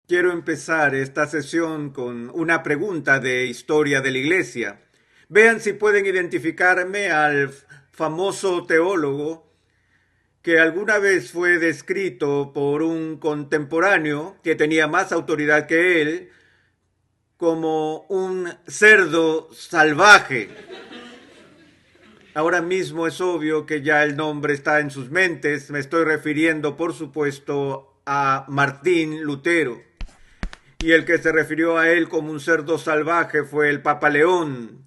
Quiero empezar esta sesión con una pregunta de historia de la Iglesia. Vean si pueden identificarme al famoso teólogo que alguna vez fue descrito por un contemporáneo que tenía más autoridad que él como un cerdo salvaje. Ahora mismo es obvio que ya el nombre está en sus mentes. Me estoy refiriendo, por supuesto, a Martín Lutero. Y el que se refirió a él como un cerdo salvaje fue el Papa León.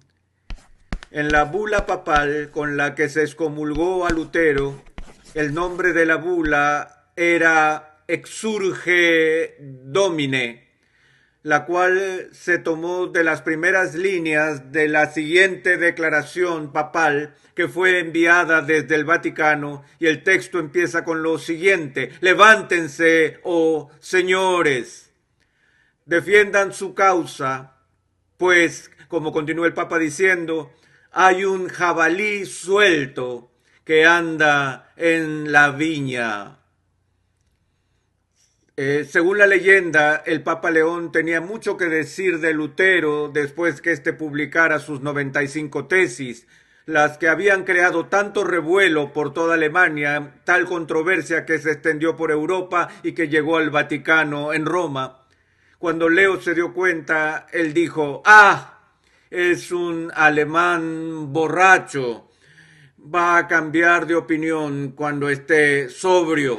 En la bula papal con la que se excomulgó a Lutero, el nombre de la bula era Exurge Domine, la cual se tomó de las primeras líneas de la siguiente declaración papal que fue enviada desde el Vaticano, y el texto empieza con lo siguiente: levántense, oh señores, defiendan su causa, pues, como continúa el Papa diciendo, hay un jabalí suelto que anda en la viña. Según la leyenda, el Papa León tenía mucho que decir de Lutero después que éste publicara sus 95 tesis, las que habían creado tanto revuelo por toda Alemania, tal controversia que se extendió por Europa y que llegó al Vaticano en Roma. Cuando Leo se dio cuenta, él dijo: ¡Ah! Es un alemán borracho. Va a cambiar de opinión cuando esté sobrio.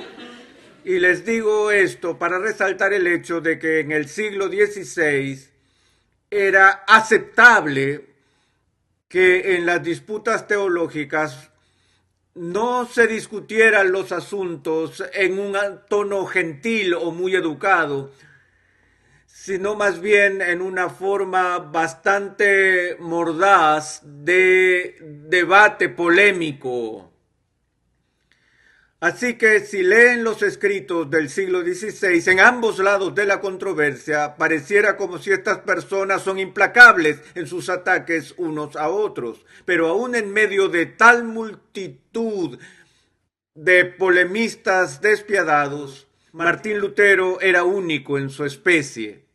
Y les digo esto para resaltar el hecho de que en el siglo XVI era aceptable que en las disputas teológicas no se discutieran los asuntos en un tono gentil o muy educado, sino más bien en una forma bastante mordaz de debate polémico. Así que si leen los escritos del siglo XVI, en ambos lados de la controversia, pareciera como si estas personas son implacables en sus ataques unos a otros. Pero aún en medio de tal multitud de polemistas despiadados, Martín Lutero era único en su especie.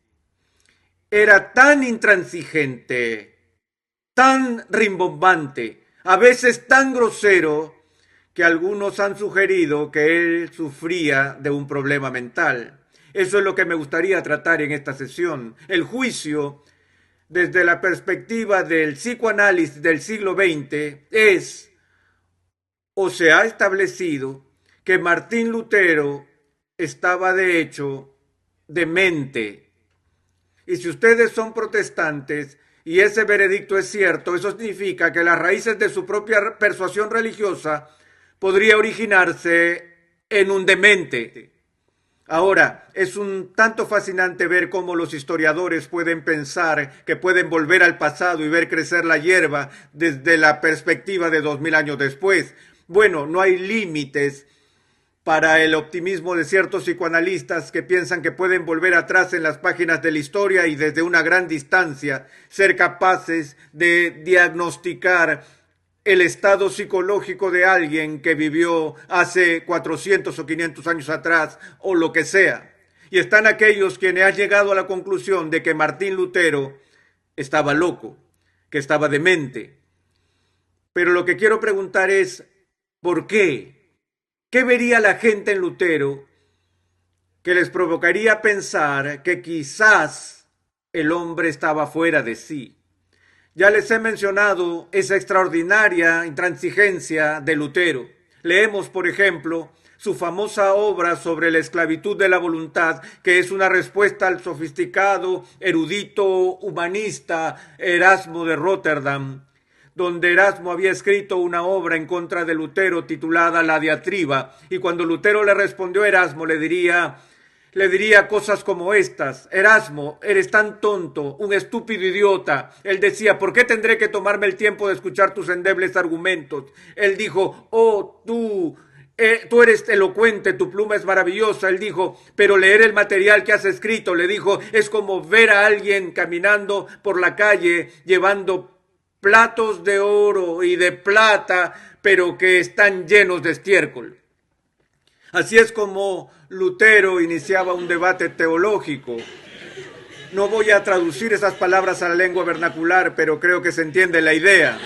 Era tan intransigente, tan rimbombante, a veces tan grosero, que algunos han sugerido que él sufría de un problema mental. Eso es lo que me gustaría tratar en esta sesión: el juicio desde la perspectiva del psicoanálisis del siglo XX es, o se ha establecido, que Martín Lutero estaba de hecho demente. Y si ustedes son protestantes y ese veredicto es cierto, eso significa que las raíces de su propia persuasión religiosa podría originarse en un demente. Ahora, es un tanto fascinante ver cómo los historiadores pueden pensar que pueden volver al pasado y ver crecer la hierba desde la perspectiva de 2000 años después. Bueno, no hay límites para el optimismo de ciertos psicoanalistas que piensan que pueden volver atrás en las páginas de la historia y desde una gran distancia ser capaces de diagnosticar el estado psicológico de alguien que vivió hace 400 o 500 años atrás o lo que sea. Y están aquellos quienes han llegado a la conclusión de que Martín Lutero estaba loco, que estaba demente. Pero lo que quiero preguntar es, ¿por qué? ¿Qué vería la gente en Lutero que les provocaría pensar que quizás el hombre estaba fuera de sí? Ya les he mencionado esa extraordinaria intransigencia de Lutero. Leemos, por ejemplo, su famosa obra sobre la esclavitud de la voluntad, que es una respuesta al sofisticado, erudito, humanista Erasmo de Rotterdam, donde Erasmo había escrito una obra en contra de Lutero titulada La diatriba, y cuando Lutero le respondió a Erasmo, le diría cosas como estas: Erasmo, eres tan tonto, un estúpido idiota. Él decía: ¿por qué tendré que tomarme el tiempo de escuchar tus endebles argumentos? Él dijo: oh, tú eres elocuente, tu pluma es maravillosa. Él dijo: pero leer el material que has escrito, le dijo, es como ver a alguien caminando por la calle llevando platos de oro y de plata, pero que están llenos de estiércol. Así es como Lutero iniciaba un debate teológico. No voy a traducir esas palabras a la lengua vernacular, pero creo que se entiende la idea.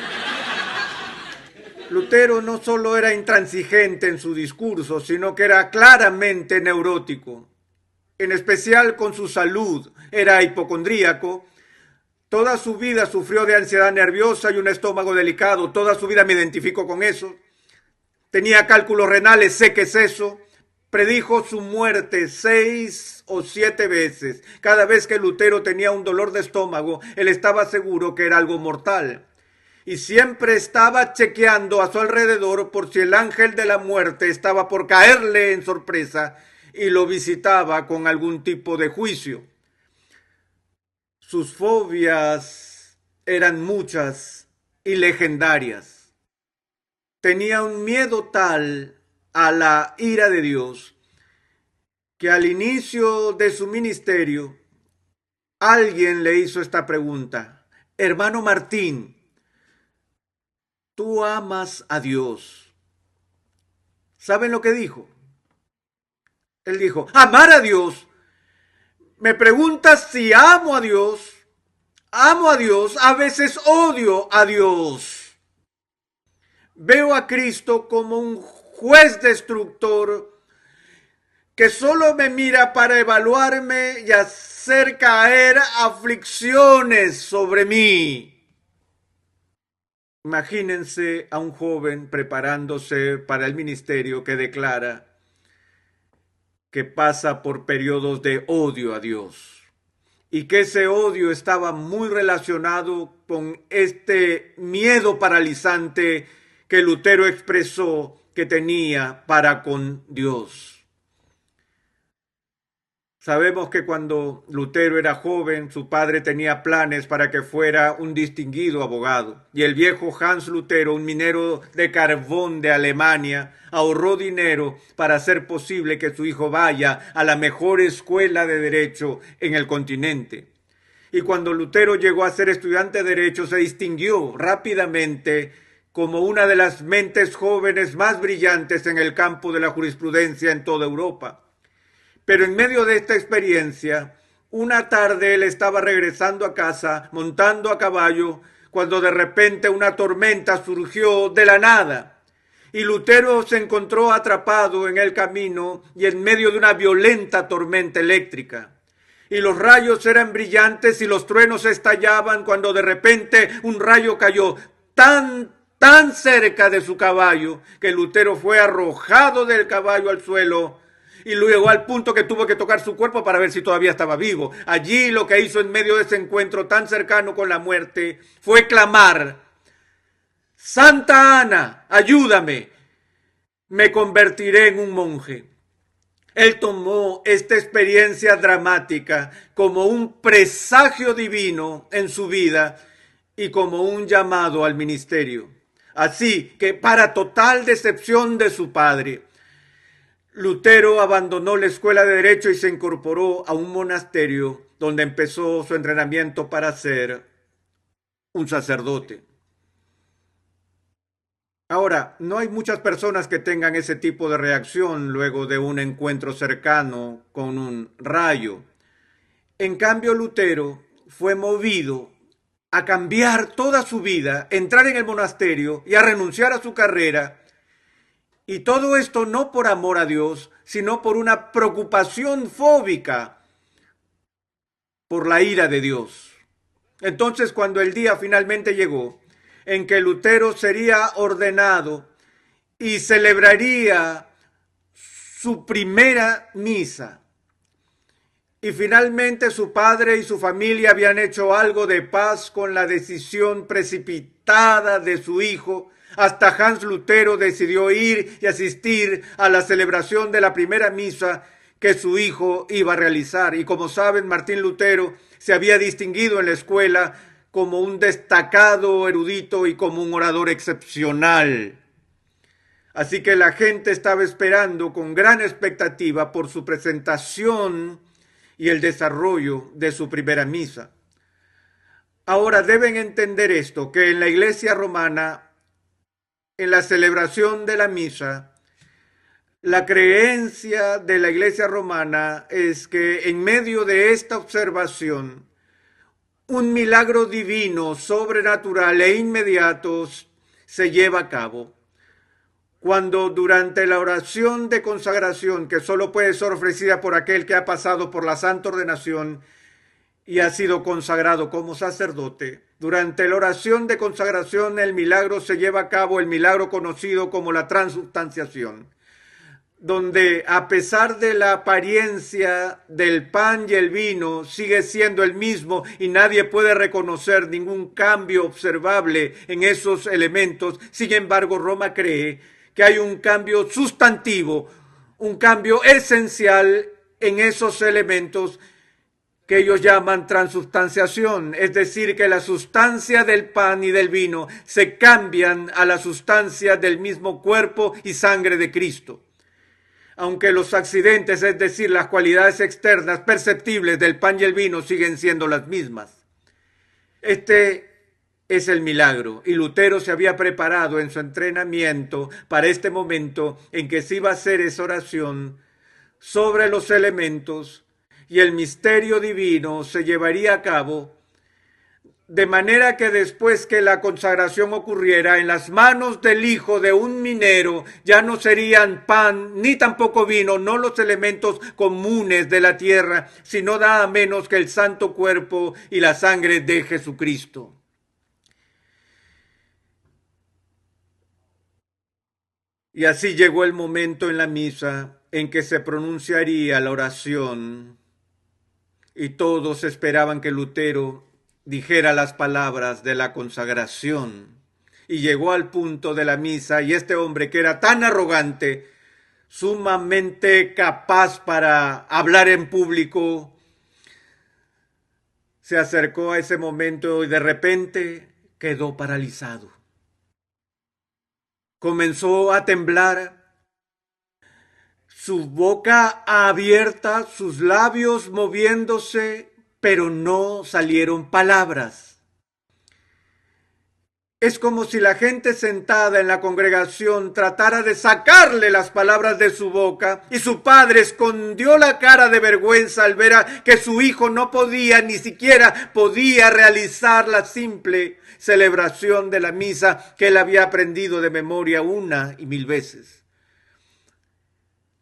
Lutero no solo era intransigente en su discurso, sino que era claramente neurótico, en especial con su salud. Era hipocondríaco. Toda su vida sufrió de ansiedad nerviosa y un estómago delicado. Toda su vida me identifico con eso. Tenía cálculos renales, sé que es eso. Predijo su muerte 6 o 7 veces. Cada vez que Lutero tenía un dolor de estómago, él estaba seguro que era algo mortal. Y siempre estaba chequeando a su alrededor por si el ángel de la muerte estaba por caerle en sorpresa y lo visitaba con algún tipo de juicio. Sus fobias eran muchas y legendarias. Tenía un miedo tal a la ira de Dios que al inicio de su ministerio alguien le hizo esta pregunta: hermano Martín, ¿tú amas a Dios? ¿Saben lo que dijo? Él dijo: amar a Dios. Me preguntas si amo a Dios. Amo a Dios, a veces odio a Dios. Veo a Cristo como un juez destructor que solo me mira para evaluarme y hacer caer aflicciones sobre mí. Imagínense a un joven preparándose para el ministerio que declara que pasa por periodos de odio a Dios y que ese odio estaba muy relacionado con este miedo paralizante que Lutero expresó que tenía para con Dios. Sabemos que cuando Lutero era joven, su padre tenía planes para que fuera un distinguido abogado. Y el viejo Hans Lutero, un minero de carbón de Alemania, ahorró dinero para hacer posible que su hijo vaya a la mejor escuela de derecho en el continente. Y cuando Lutero llegó a ser estudiante de derecho, se distinguió rápidamente como una de las mentes jóvenes más brillantes en el campo de la jurisprudencia en toda Europa. Pero en medio de esta experiencia, una tarde él estaba regresando a casa, montando a caballo, cuando de repente una tormenta surgió de la nada. Y Lutero se encontró atrapado en el camino y en medio de una violenta tormenta eléctrica. Y los rayos eran brillantes y los truenos estallaban cuando de repente un rayo cayó tan cerca de su caballo que Lutero fue arrojado del caballo al suelo y luego al punto que tuvo que tocar su cuerpo para ver si todavía estaba vivo. Allí lo que hizo en medio de ese encuentro tan cercano con la muerte fue clamar: Santa Ana, ayúdame, me convertiré en un monje. Él tomó esta experiencia dramática como un presagio divino en su vida y como un llamado al ministerio. Así que, para total decepción de su padre, Lutero abandonó la escuela de derecho y se incorporó a un monasterio donde empezó su entrenamiento para ser un sacerdote. Ahora, no hay muchas personas que tengan ese tipo de reacción luego de un encuentro cercano con un rayo. En cambio, Lutero fue movido a cambiar toda su vida, entrar en el monasterio y a renunciar a su carrera. Y todo esto no por amor a Dios, sino por una preocupación fóbica por la ira de Dios. Entonces, cuando el día finalmente llegó en que Lutero sería ordenado y celebraría su primera misa, y finalmente su padre y su familia habían hecho algo de paz con la decisión precipitada de su hijo, hasta Hans Lutero decidió ir y asistir a la celebración de la primera misa que su hijo iba a realizar. Y como saben, Martín Lutero se había distinguido en la escuela como un destacado erudito y como un orador excepcional. Así que la gente estaba esperando con gran expectativa por su presentación y el desarrollo de su primera misa. Ahora deben entender esto, que en la Iglesia romana, en la celebración de la misa, La creencia de la Iglesia romana es que en medio de esta observación, un milagro divino, sobrenatural e inmediato se lleva a cabo. Cuando durante la oración de consagración, que solo puede ser ofrecida por aquel que ha pasado por la santa ordenación y ha sido consagrado como sacerdote, durante la oración de consagración el milagro se lleva a cabo, el milagro conocido como la transubstanciación, donde a pesar de la apariencia del pan y el vino sigue siendo el mismo y nadie puede reconocer ningún cambio observable en esos elementos. Sin embargo, Roma cree que hay un cambio sustantivo, un cambio esencial en esos elementos que ellos llaman transubstanciación, es decir, que la sustancia del pan y del vino se cambian a la sustancia del mismo cuerpo y sangre de Cristo. Aunque los accidentes, es decir, las cualidades externas perceptibles del pan y el vino siguen siendo las mismas. Este es el milagro, y Lutero se había preparado en su entrenamiento para este momento en que se iba a hacer esa oración sobre los elementos y el misterio divino se llevaría a cabo, de manera que después que la consagración ocurriera en las manos del hijo de un minero, ya no serían pan ni tampoco vino, no los elementos comunes de la tierra, sino nada menos que el santo cuerpo y la sangre de Jesucristo. Y así llegó el momento en la misa en que se pronunciaría la oración, y todos esperaban que Lutero dijera las palabras de la consagración. Y llegó al punto de la misa, y este hombre que era tan arrogante, sumamente capaz para hablar en público, se acercó a ese momento y de repente quedó paralizado. Comenzó a temblar, su boca abierta, sus labios moviéndose, pero no salieron palabras. Es como si la gente sentada en la congregación tratara de sacarle las palabras de su boca, y su padre escondió la cara de vergüenza al ver que su hijo no podía, ni siquiera podía realizar la simple celebración de la misa que él había aprendido de memoria una y mil veces.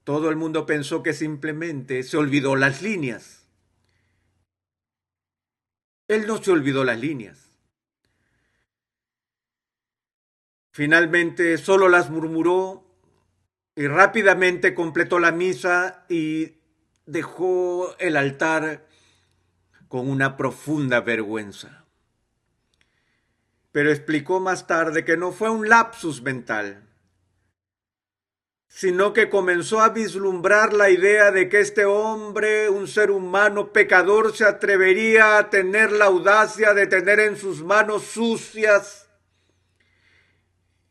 Todo el mundo pensó que simplemente se olvidó las líneas. Él no se olvidó las líneas. Finalmente solo las murmuró y rápidamente completó la misa y dejó el altar con una profunda vergüenza. Pero explicó más tarde que no fue un lapsus mental, sino que comenzó a vislumbrar la idea de que este hombre, un ser humano pecador, se atrevería a tener la audacia de tener en sus manos sucias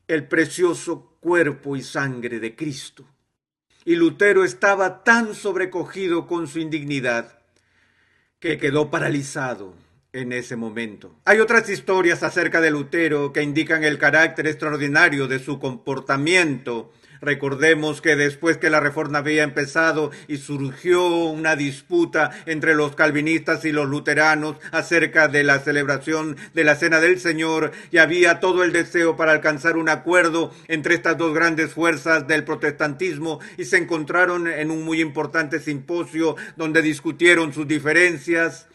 el precioso cuerpo y sangre de Cristo. Y Lutero estaba tan sobrecogido con su indignidad que quedó paralizado en ese momento. Hay otras historias acerca de Lutero que indican el carácter extraordinario de su comportamiento. Recordemos que después que la Reforma había empezado y surgió una disputa entre los calvinistas y los luteranos acerca de la celebración de la Cena del Señor, y había todo el deseo para alcanzar un acuerdo entre estas dos grandes fuerzas del protestantismo, y se encontraron en un muy importante simposio donde discutieron sus diferencias.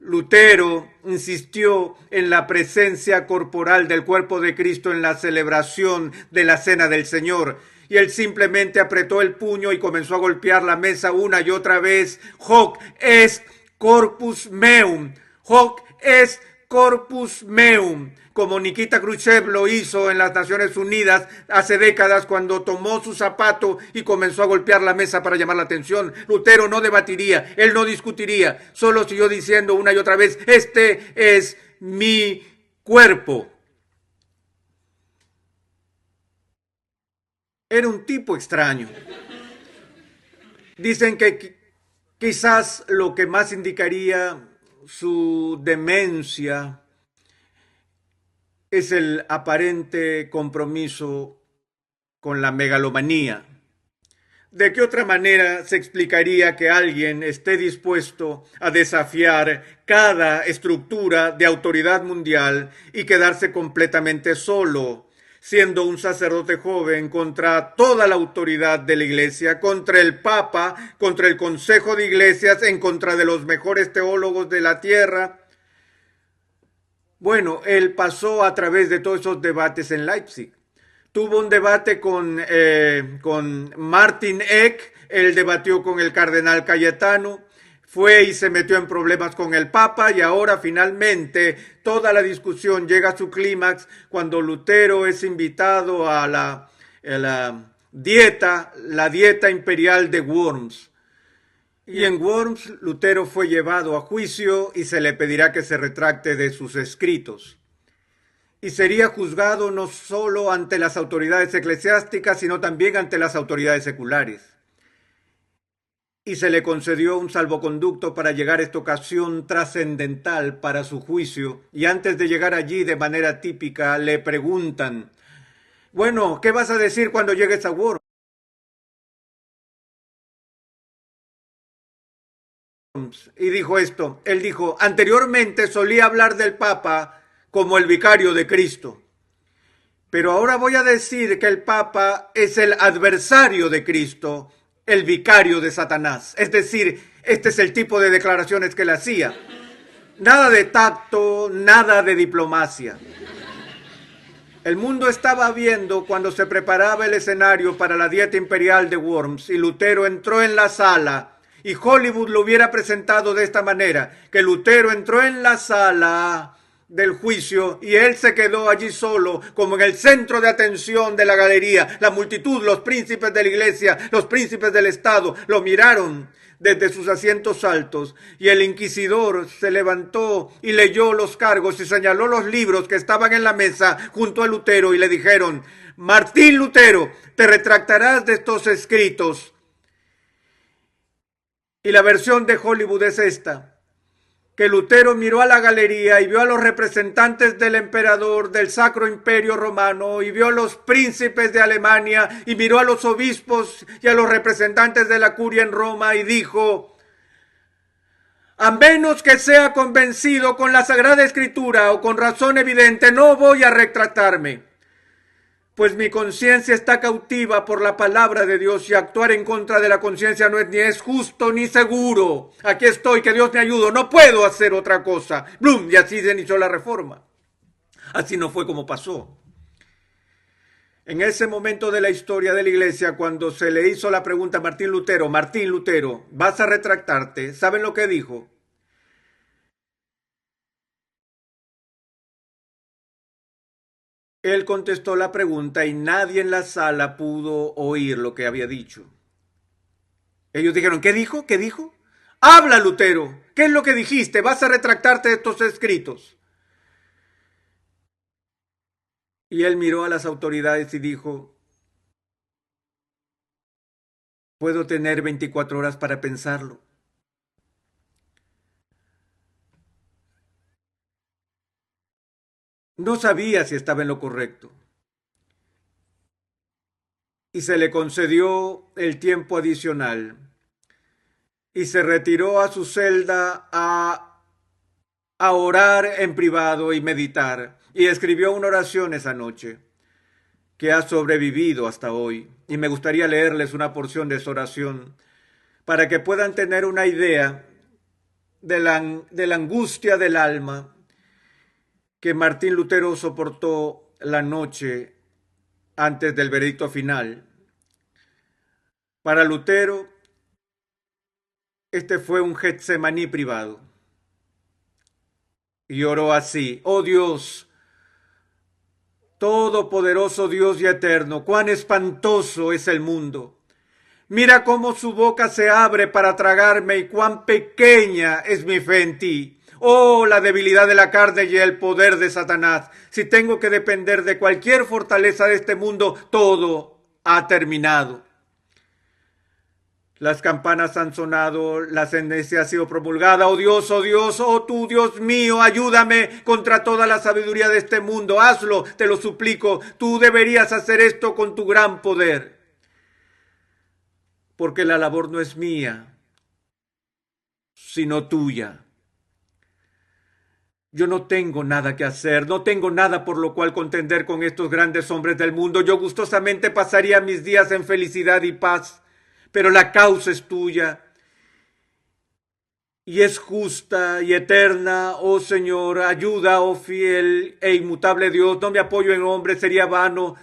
Lutero insistió en la presencia corporal del cuerpo de Cristo en la celebración de la Cena del Señor, y él simplemente apretó el puño y comenzó a golpear la mesa una y otra vez. Hoc est corpus meum, hoc est corpus meum, como Nikita Khrushchev lo hizo en las Naciones Unidas hace décadas cuando tomó su zapato y comenzó a golpear la mesa para llamar la atención. Lutero no debatiría, él no discutiría, solo siguió diciendo una y otra vez: este es mi cuerpo. Era un tipo extraño. Dicen que quizás lo que más indicaría su demencia es el aparente compromiso con la megalomanía. ¿De qué otra manera se explicaría que alguien esté dispuesto a desafiar cada estructura de autoridad mundial y quedarse completamente solo, siendo un sacerdote joven, contra toda la autoridad de la Iglesia, contra el Papa, contra el Consejo de Iglesias, en contra de los mejores teólogos de la tierra? Bueno, él pasó a través de todos esos debates en Leipzig. Tuvo un debate con Martin Eck, él debatió con el cardenal Cayetano, fue y se metió en problemas con el Papa, y ahora finalmente toda la discusión llega a su clímax cuando Lutero es invitado a la dieta imperial de Worms. Y en Worms, Lutero fue llevado a juicio y se le pedirá que se retracte de sus escritos. Y sería juzgado no solo ante las autoridades eclesiásticas, sino también ante las autoridades seculares. Y se le concedió un salvoconducto para llegar a esta ocasión trascendental para su juicio. Y antes de llegar allí, de manera típica, le preguntan: bueno, ¿qué vas a decir cuando llegues a Worms? Y dijo esto, él dijo: anteriormente solía hablar del Papa como el vicario de Cristo, pero ahora voy a decir que el Papa es el adversario de Cristo, el vicario de Satanás. Es decir, este es el tipo de declaraciones que él hacía. Nada de tacto, nada de diplomacia. El mundo estaba viendo cuando se preparaba el escenario para la dieta imperial de Worms, y Lutero entró en la sala, y Hollywood lo hubiera presentado de esta manera, que Lutero entró en la sala del juicio y él se quedó allí solo, como en el centro de atención de la galería. La multitud, los príncipes de la iglesia, los príncipes del estado, lo miraron desde sus asientos altos, y el inquisidor se levantó y leyó los cargos y señaló los libros que estaban en la mesa junto a Lutero, y le dijeron: Martín Lutero, te retractarás de estos escritos. Y la versión de Hollywood es esta: que Lutero miró a la galería y vio a los representantes del emperador del Sacro Imperio Romano, y vio a los príncipes de Alemania, y miró a los obispos y a los representantes de la curia en Roma, y dijo: a menos que sea convencido con la Sagrada Escritura o con razón evidente, no voy a retractarme, pues mi conciencia está cautiva por la palabra de Dios, y actuar en contra de la conciencia no es ni es justo ni seguro. Aquí estoy, que Dios me ayude, no puedo hacer otra cosa. ¡Blum! Y así se inició la reforma. Así no fue como pasó. En ese momento de la historia de la iglesia, cuando se le hizo la pregunta a Martín Lutero, ¿vas a retractarte? ¿Saben lo que dijo? Él contestó la pregunta y nadie en la sala pudo oír lo que había dicho. Ellos dijeron: ¿qué dijo? ¿Qué dijo? Habla, Lutero. ¿Qué es lo que dijiste? ¿Vas a retractarte de estos escritos? Y él miró a las autoridades y dijo: puedo tener 24 horas para pensarlo. No sabía si estaba en lo correcto. Y se le concedió el tiempo adicional. Y se retiró a su celda a orar en privado y meditar. Y escribió una oración esa noche, que ha sobrevivido hasta hoy. Y me gustaría leerles una porción de esa oración para que puedan tener una idea de la angustia del alma que Martín Lutero soportó la noche antes del veredicto final. Para Lutero, este fue un Getsemaní privado. Y oró así: oh Dios, todopoderoso Dios y eterno, cuán espantoso es el mundo. Mira cómo su boca se abre para tragarme, y cuán pequeña es mi fe en ti. Oh, la debilidad de la carne y el poder de Satanás. Si tengo que depender de cualquier fortaleza de este mundo, todo ha terminado. Las campanas han sonado, la sentencia ha sido promulgada. Oh Dios, oh tú, Dios mío, ayúdame contra toda la sabiduría de este mundo. Hazlo, te lo suplico. Tú deberías hacer esto con tu gran poder. porque la labor no es mía, sino tuya. Yo no tengo nada que hacer, no tengo nada por lo cual contender con estos grandes hombres del mundo. Yo gustosamente pasaría mis días en felicidad y paz, pero la causa es tuya y es justa y eterna. Oh Señor, ayuda, oh fiel e inmutable Dios. No me apoyo en hombres, sería vano.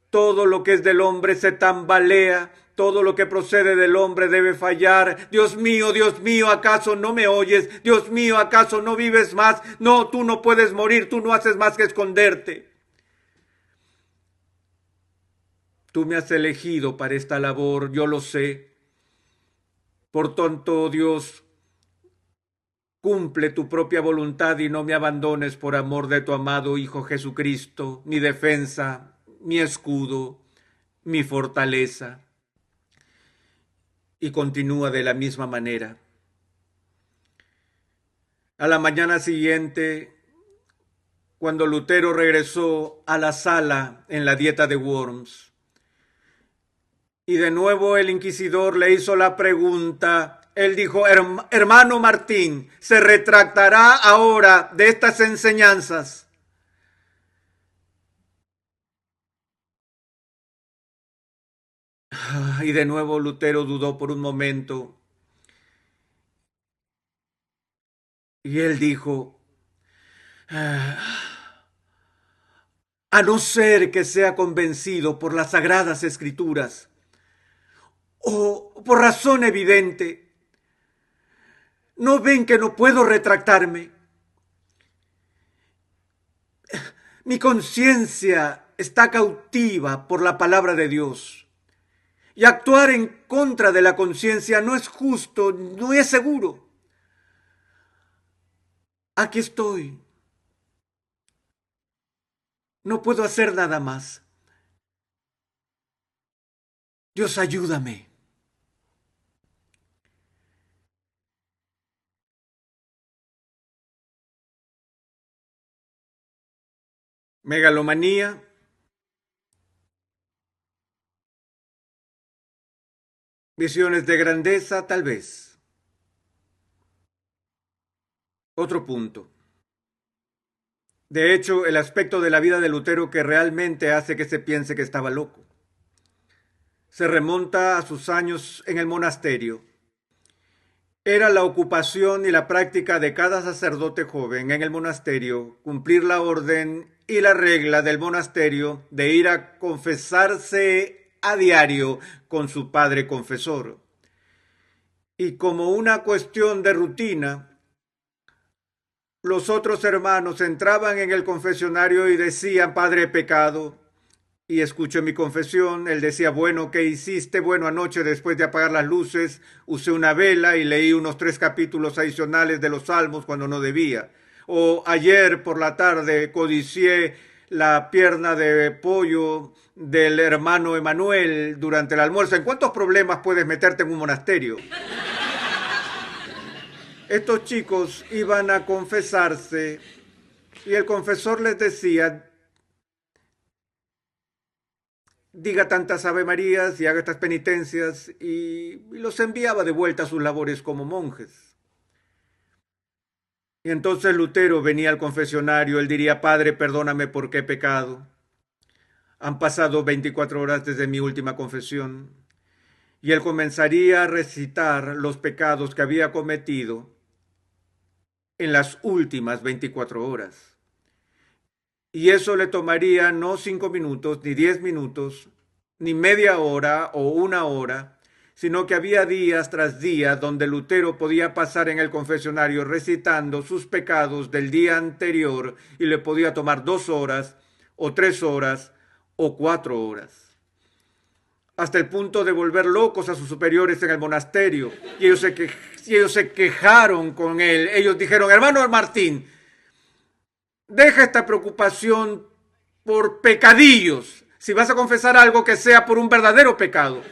Todo lo que es del hombre se tambalea. Todo lo que procede del hombre debe fallar. Dios mío, ¿acaso no me oyes? Dios mío, ¿acaso no vives más? No, tú no puedes morir, tú no haces más que esconderte. Tú me has elegido para esta labor, yo lo sé. Por tanto, Dios, cumple tu propia voluntad y no me abandones por amor de tu amado Hijo Jesucristo, mi defensa, mi escudo, mi fortaleza. Y continúa de la misma manera. A la mañana siguiente, cuando Lutero regresó a la sala en la dieta de Worms, y de nuevo el inquisidor le hizo la pregunta, él dijo: hermano Martín, ¿se retractará ahora de estas enseñanzas? Y de nuevo Lutero dudó por un momento. Y él dijo: a no ser que sea convencido por las sagradas escrituras o por razón evidente. ¿No ven que no puedo retractarme? Mi conciencia está cautiva por la palabra de Dios. Y actuar en contra de la conciencia no es justo, no es seguro. Aquí estoy. No puedo hacer nada más. Dios, ayúdame. Megalomanía, visiones de grandeza, tal vez. Otro punto. De hecho, el aspecto de la vida de Lutero que realmente hace que se piense que estaba loco. Se remonta a sus años en el monasterio. Era la ocupación y la práctica de cada sacerdote joven en el monasterio cumplir la orden y la regla del monasterio de ir a confesarse a diario con su padre confesor. Y como una cuestión de rutina, los otros hermanos entraban en el confesionario y decían: Padre, he pecado. Y escuché mi confesión. Él decía: bueno, ¿qué hiciste? Bueno, anoche después de apagar las luces usé una vela y leí unos 3 capítulos adicionales de los Salmos cuando no debía. O ayer por la tarde codicié la pierna de pollo del hermano Emanuel durante el almuerzo. ¿En cuántos problemas puedes meterte en un monasterio? Estos chicos iban a confesarse y el confesor les decía: diga tantas Ave Marías y haga estas penitencias, y los enviaba de vuelta a sus labores como monjes. Y entonces Lutero venía al confesionario, él diría: Padre, perdóname porque he pecado. Han pasado 24 horas desde mi última confesión. Y él comenzaría a recitar los pecados que había cometido en las últimas 24 horas. Y eso le tomaría no 5 minutos, ni 10 minutos, ni media hora o una hora, sino que había días tras días donde Lutero podía pasar en el confesionario recitando sus pecados del día anterior y le podía tomar 2 horas o 3 horas o 4 horas. Hasta el punto de volver locos a sus superiores en el monasterio. Y ellos se quejaron con él. Ellos dijeron: hermano Martín, deja esta preocupación por pecadillos. Si vas a confesar algo, que sea por un verdadero pecado.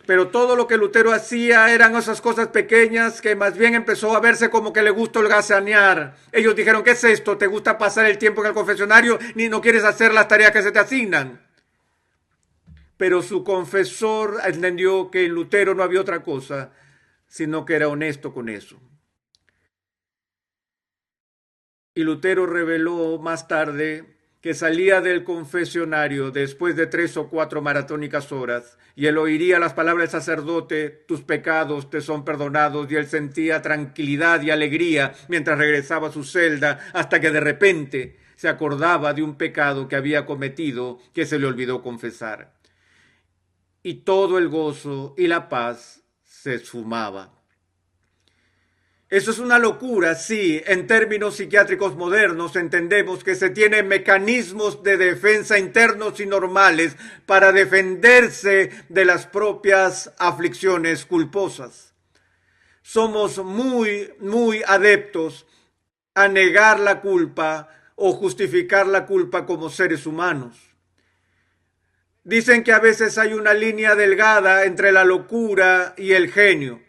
Pero todo lo que Lutero hacía eran esas cosas pequeñas que más bien empezó a verse como que le gusta holgazanear. Ellos dijeron: ¿qué es esto? ¿Te gusta pasar el tiempo en el confesionario ni no quieres hacer las tareas que se te asignan? pero su confesor entendió que en Lutero no había otra cosa, sino que era honesto con eso. Y Lutero reveló más tarde que salía del confesionario después de 3 o 4 maratónicas horas, y él oiría las palabras del sacerdote: tus pecados te son perdonados, y él sentía tranquilidad y alegría mientras regresaba a su celda, hasta que de repente se acordaba de un pecado que había cometido que se le olvidó confesar. Y todo el gozo y la paz se esfumaba. Eso es una locura, sí. En términos psiquiátricos modernos entendemos que se tienen mecanismos de defensa internos y normales para defenderse de las propias aflicciones culposas. Somos muy adeptos a negar la culpa o justificar la culpa como seres humanos. Dicen que a veces hay una línea delgada entre la locura y el genio,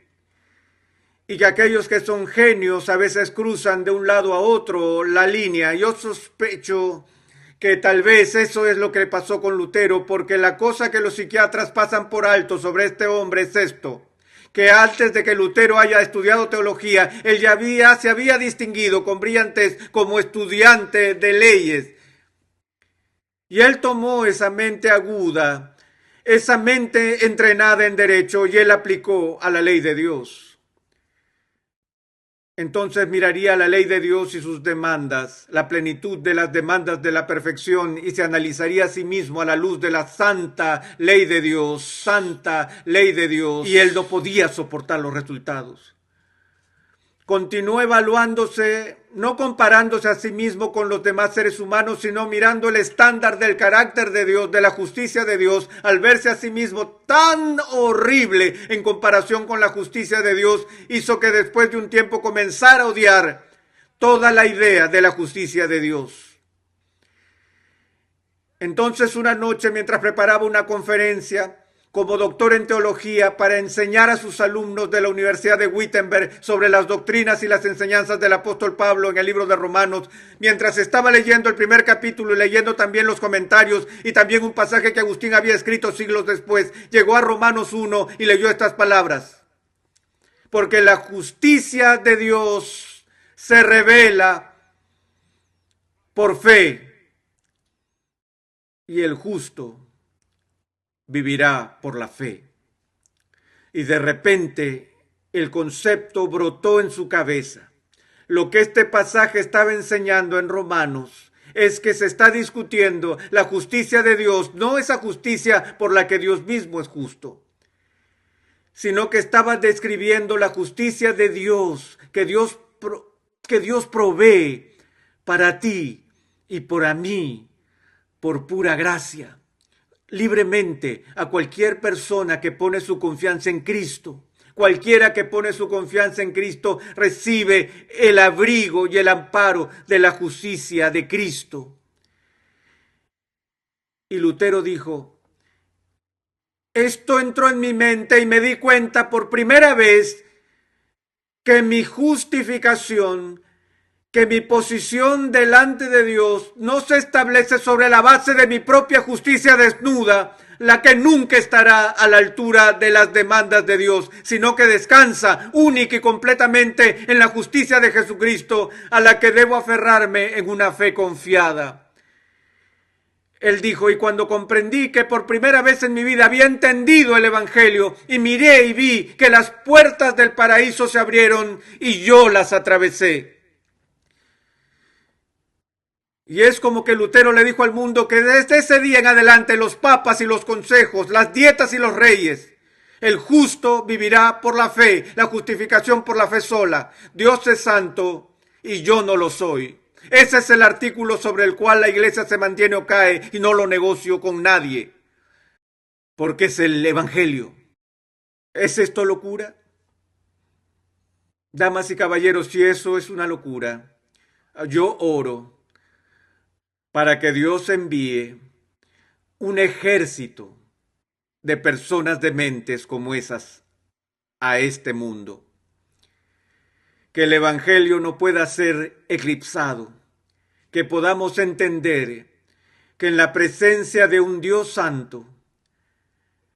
y que aquellos que son genios a veces cruzan de un lado a otro la línea. Yo sospecho que tal vez eso es lo que pasó con Lutero, porque la cosa que los psiquiatras pasan por alto sobre este hombre es esto: que antes de que Lutero haya estudiado teología, él ya se había distinguido con brillantez como estudiante de leyes. Y él tomó esa mente aguda, esa mente entrenada en derecho, y él aplicó a la ley de Dios. Entonces miraría la ley de Dios y sus demandas, la plenitud de las demandas de la perfección, y se analizaría a sí mismo a la luz de la santa ley de Dios, santa ley de Dios, y él no podía soportar los resultados. Continuó evaluándose, no comparándose a sí mismo con los demás seres humanos, sino mirando el estándar del carácter de Dios, de la justicia de Dios. Al verse a sí mismo tan horrible en comparación con la justicia de Dios, hizo que después de un tiempo comenzara a odiar toda la idea de la justicia de Dios. Entonces, una noche, mientras preparaba una conferencia como doctor en teología para enseñar a sus alumnos de la Universidad de Wittenberg sobre las doctrinas y las enseñanzas del apóstol Pablo en el libro de Romanos, mientras estaba leyendo el primer capítulo y leyendo también los comentarios y también un pasaje que Agustín había escrito siglos después, llegó a Romanos 1 y leyó estas palabras: porque la justicia de Dios se revela por fe, y el justo vivirá por la fe. Y de repente el concepto brotó en su cabeza. Lo que este pasaje estaba enseñando en Romanos es que se está discutiendo la justicia de Dios, no esa justicia por la que Dios mismo es justo, sino que estaba describiendo la justicia de Dios, que Dios provee para ti y para mí por pura gracia, libremente, a cualquier persona que pone su confianza en Cristo. Cualquiera que pone su confianza en Cristo recibe el abrigo y el amparo de la justicia de Cristo. Y Lutero dijo: esto entró en mi mente y me di cuenta por primera vez que mi justificación, que mi posición delante de Dios no se establece sobre la base de mi propia justicia desnuda, la que nunca estará a la altura de las demandas de Dios, sino que descansa única y completamente en la justicia de Jesucristo, a la que debo aferrarme en una fe confiada. Él dijo: y cuando comprendí que por primera vez en mi vida había entendido el Evangelio, y miré y vi que las puertas del paraíso se abrieron y yo las atravesé. Y es como que Lutero le dijo al mundo que desde ese día en adelante los papas y los consejos, las dietas y los reyes, el justo vivirá por la fe, la justificación por la fe sola. Dios es santo y yo no lo soy. Ese es el artículo sobre el cual la iglesia se mantiene o cae, y no lo negocio con nadie, porque es el Evangelio. ¿Es esto locura? Damas y caballeros, si eso es una locura, yo oro para que Dios envíe un ejército de personas dementes como esas a este mundo. Que el Evangelio no pueda ser eclipsado, que podamos entender que en la presencia de un Dios santo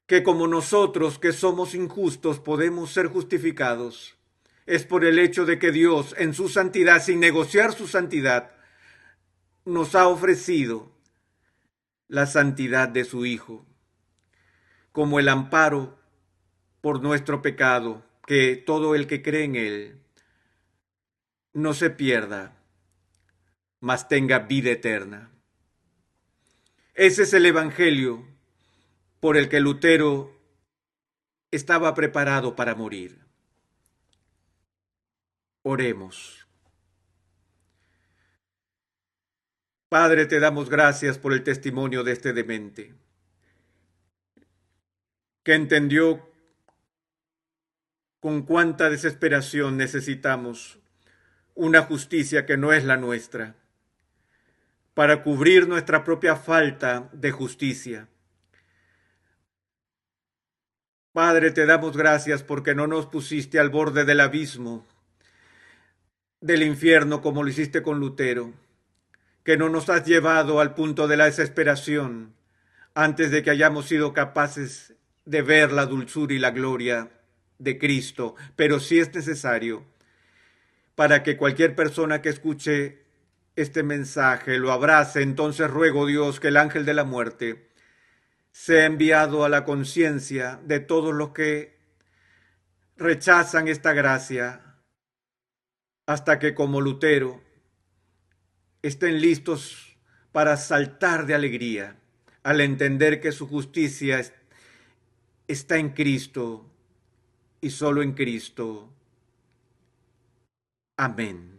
que como nosotros que somos injustos podemos ser justificados, es por el hecho de que Dios en su santidad, sin negociar su santidad, nos ha ofrecido la santidad de su Hijo, como el amparo por nuestro pecado, que todo el que cree en Él no se pierda, mas tenga vida eterna. Ese es el Evangelio por el que Lutero estaba preparado para morir. Oremos. Padre, te damos gracias por el testimonio de este demente, que entendió con cuánta desesperación necesitamos una justicia que no es la nuestra, para cubrir nuestra propia falta de justicia. Padre, te damos gracias porque no nos pusiste al borde del abismo, del infierno como lo hiciste con Lutero, que no nos has llevado al punto de la desesperación antes de que hayamos sido capaces de ver la dulzura y la gloria de Cristo, pero si es necesario para que cualquier persona que escuche este mensaje lo abrace, entonces ruego Dios que el ángel de la muerte sea enviado a la conciencia de todos los que rechazan esta gracia, hasta que como Lutero estén listos para saltar de alegría al entender que su justicia está en Cristo y solo en Cristo. Amén.